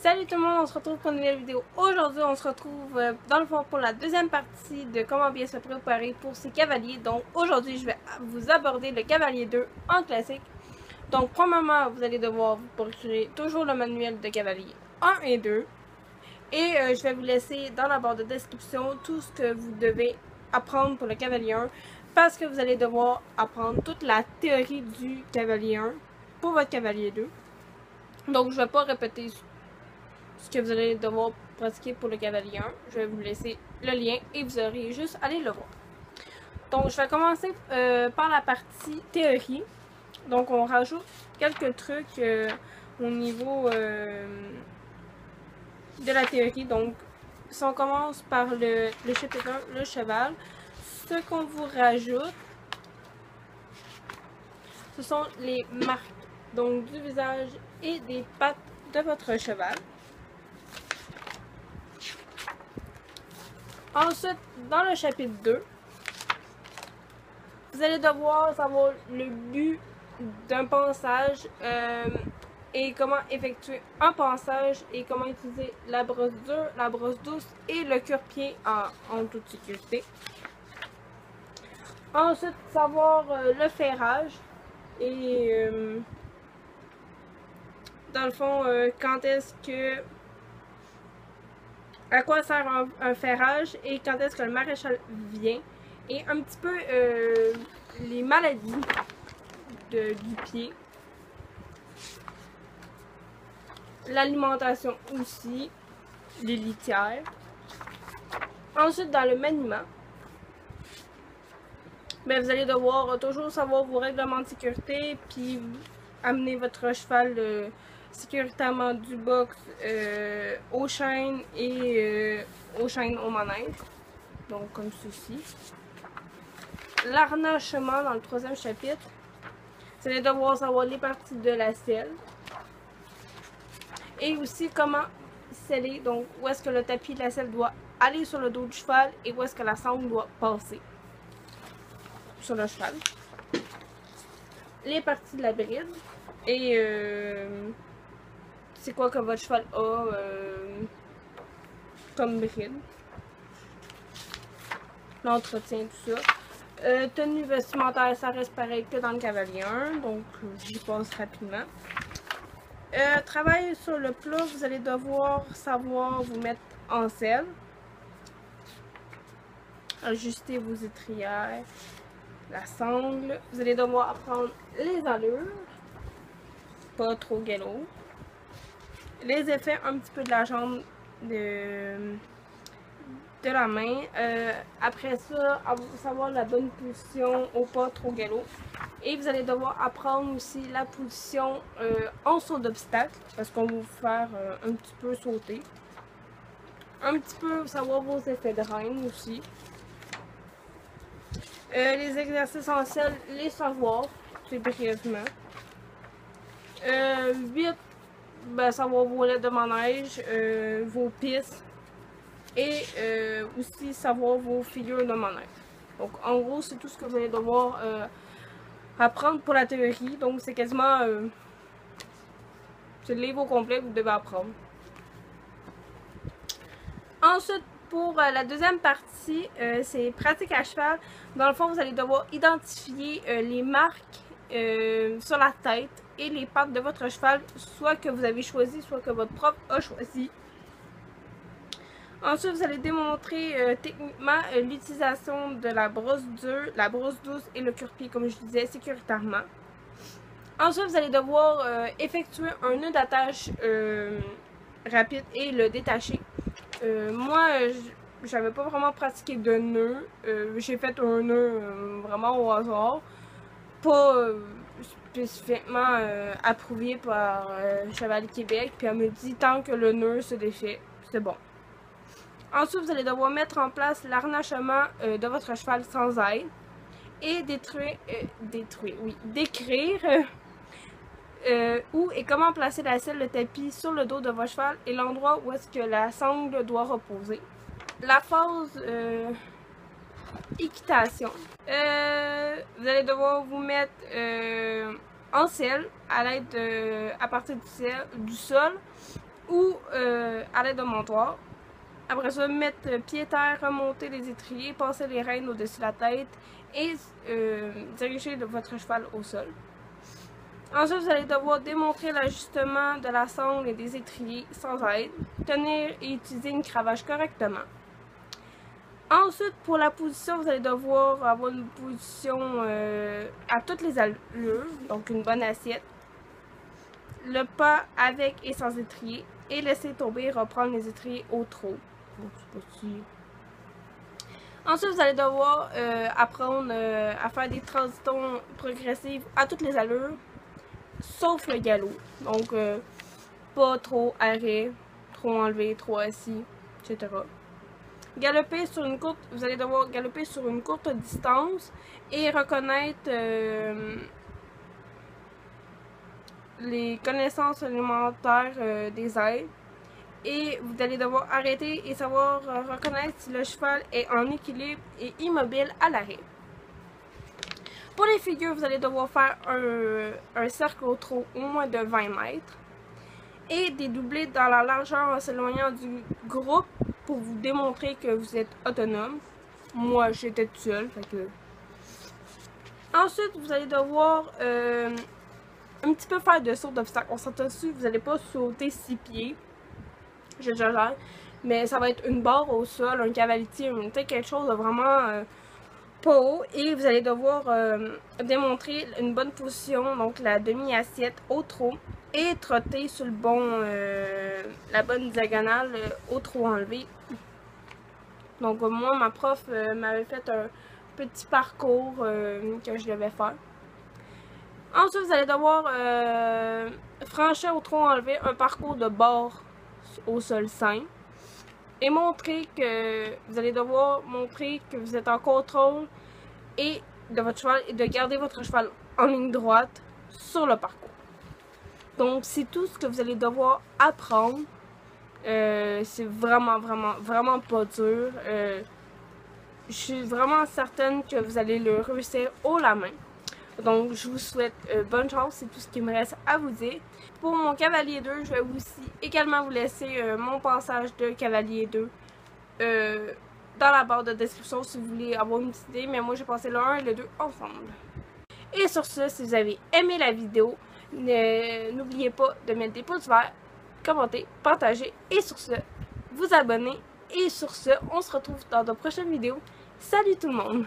Salut tout le monde, on se retrouve pour une nouvelle vidéo. Aujourd'hui, on se retrouve dans le fond pour la deuxième partie de comment bien se préparer pour ces cavaliers. Donc aujourd'hui, je vais vous aborder le cavalier 2 en classique. Donc premièrement, vous allez devoir vous procurer toujours le manuel de cavalier 1 et 2. Et je vais vous laisser dans la barre de description tout ce que vous devez apprendre pour le cavalier 1. Parce que vous allez devoir apprendre toute la théorie du cavalier 1 pour votre cavalier 2. Donc je ne vais pas répéter ce que vous allez devoir pratiquer pour le cavalier 1. Je vais vous laisser le lien et vous aurez juste à aller le voir. Donc je vais commencer par la partie théorie. Donc on rajoute quelques trucs au niveau de la théorie. Donc si on commence par le chapitre 1, le cheval, ce qu'on vous rajoute, ce sont les marques donc du visage et des pattes de votre cheval. Ensuite, dans le chapitre 2, vous allez devoir savoir le but d'un pansage et comment effectuer un pansage et comment utiliser la brosse dure, la brosse douce et le cure-pied en toute sécurité. Ensuite, savoir le ferrage et dans le fond, quand est-ce que à quoi sert un ferrage et quand est-ce que le maréchal vient et un petit peu les maladies du pied, l'alimentation aussi, les litières. Ensuite, dans le maniement, ben, vous allez devoir toujours savoir vos règlements de sécurité puis amener votre cheval sécuritairement du box aux chaînes et aux chaînes au manège. Donc comme ceci. L'harnachement dans le troisième chapitre. Vous allez devoir savoir les parties de la selle. Et aussi comment sceller. Donc où est-ce que le tapis de la selle doit aller sur le dos du cheval et où est-ce que la sangle doit passer sur le cheval. Les parties de la bride. Et c'est quoi que votre cheval a comme bride. L'entretien, tout ça. Tenue vestimentaire, ça reste pareil que dans le cavalier 1, donc j'y passe rapidement. Travail sur le plat, vous allez devoir savoir vous mettre en selle. Ajuster vos étrières, la sangle. Vous allez devoir apprendre les allures. Pas trop galop. Les effets un petit peu de la jambe de la main. Après ça, savoir la bonne position au pas trop galop. Et vous allez devoir apprendre aussi la position en saut d'obstacle parce qu'on va vous faire un petit peu sauter. Un petit peu savoir vos effets de reine aussi. Les exercices en selle, les savoir, c'est brièvement. 8, ben, savoir vos lettres de manège, vos pistes et aussi savoir vos figures de manège. Donc en gros, c'est tout ce que vous allez devoir apprendre pour la théorie. Donc c'est quasiment c'est le livre au complet que vous devez apprendre. Ensuite, pour la deuxième partie, c'est pratique à cheval. Dans le fond, vous allez devoir identifier les marques sur la tête et les pattes de votre cheval, soit que vous avez choisi, soit que votre prof a choisi. Ensuite, vous allez démontrer techniquement l'utilisation de la brosse dure, la brosse douce et le cure-pied, comme je disais, sécuritairement. Ensuite, vous allez devoir effectuer un nœud d'attache rapide et le détacher. Moi, j'avais pas vraiment pratiqué de nœud. J'ai fait un nœud vraiment au hasard. Pas spécifiquement approuvé par Cheval Québec. Puis elle me dit tant que le nœud se défait, c'est bon. Ensuite, vous allez devoir mettre en place l'harnachement de votre cheval sans aide. Et décrire où et comment placer la selle, le tapis sur le dos de votre cheval et l'endroit où est-ce que la sangle doit reposer. La phase équitation. Vous allez devoir vous mettre en selle à l'aide à partir du sol ou à l'aide de montoir. Après ça, mettre pied terre, remonter les étriers, passer les rênes au-dessus de la tête et diriger votre cheval au sol. Ensuite, vous allez devoir démontrer l'ajustement de la sangle et des étriers sans aide, tenir et utiliser une cravache correctement. Ensuite, pour la position, vous allez devoir avoir une position à toutes les allures, donc une bonne assiette, le pas avec et sans étrier, et laisser tomber et reprendre les étriers au trot. Ensuite, vous allez devoir apprendre à faire des transitions progressives à toutes les allures, sauf le galop. Donc, pas trop arrêt, trop enlevé, trop assis, etc. Galoper sur une courte, vous allez devoir galoper sur une courte distance et reconnaître les connaissances élémentaires des aides. Et vous allez devoir arrêter et savoir reconnaître si le cheval est en équilibre et immobile à l'arrêt. Pour les figures, vous allez devoir faire un cercle au trot au moins de 20 mètres et des doublés dans la largeur en s'éloignant du groupe pour vous démontrer que vous êtes autonome. Moi, j'étais toute seule. Ensuite, vous allez devoir un petit peu faire de saut d'obstacle. On s'entend dessus, vous n'allez pas sauter 6 pieds. J'exagère, mais ça va être une barre au sol, un cavalier, quelque chose de vraiment pas haut. Et vous allez devoir démontrer une bonne position, donc la demi-assiette au trot, et trotter sur le la bonne diagonale au trot enlevé. Donc moi, ma prof m'avait fait un petit parcours que je devais faire. Ensuite, vous allez devoir franchir au trot enlevé un parcours de bord au sol simple et vous allez devoir montrer que vous êtes en contrôle de votre cheval et de garder votre cheval en ligne droite sur le parcours. Donc c'est tout ce que vous allez devoir apprendre. C'est vraiment pas dur. Je suis vraiment certaine que vous allez le réussir haut la main. Donc, je vous souhaite bonne chance, c'est tout ce qu'il me reste à vous dire. Pour mon cavalier 2, je vais aussi également vous laisser mon passage de cavalier 2 dans la barre de description si vous voulez avoir une petite idée. Mais moi, j'ai passé le 1 et le 2 ensemble. Et sur ce, si vous avez aimé la vidéo, n'oubliez pas de mettre des pouces verts, commenter, partager et sur ce, vous abonner. Et sur ce, on se retrouve dans de prochaines vidéos. Salut tout le monde!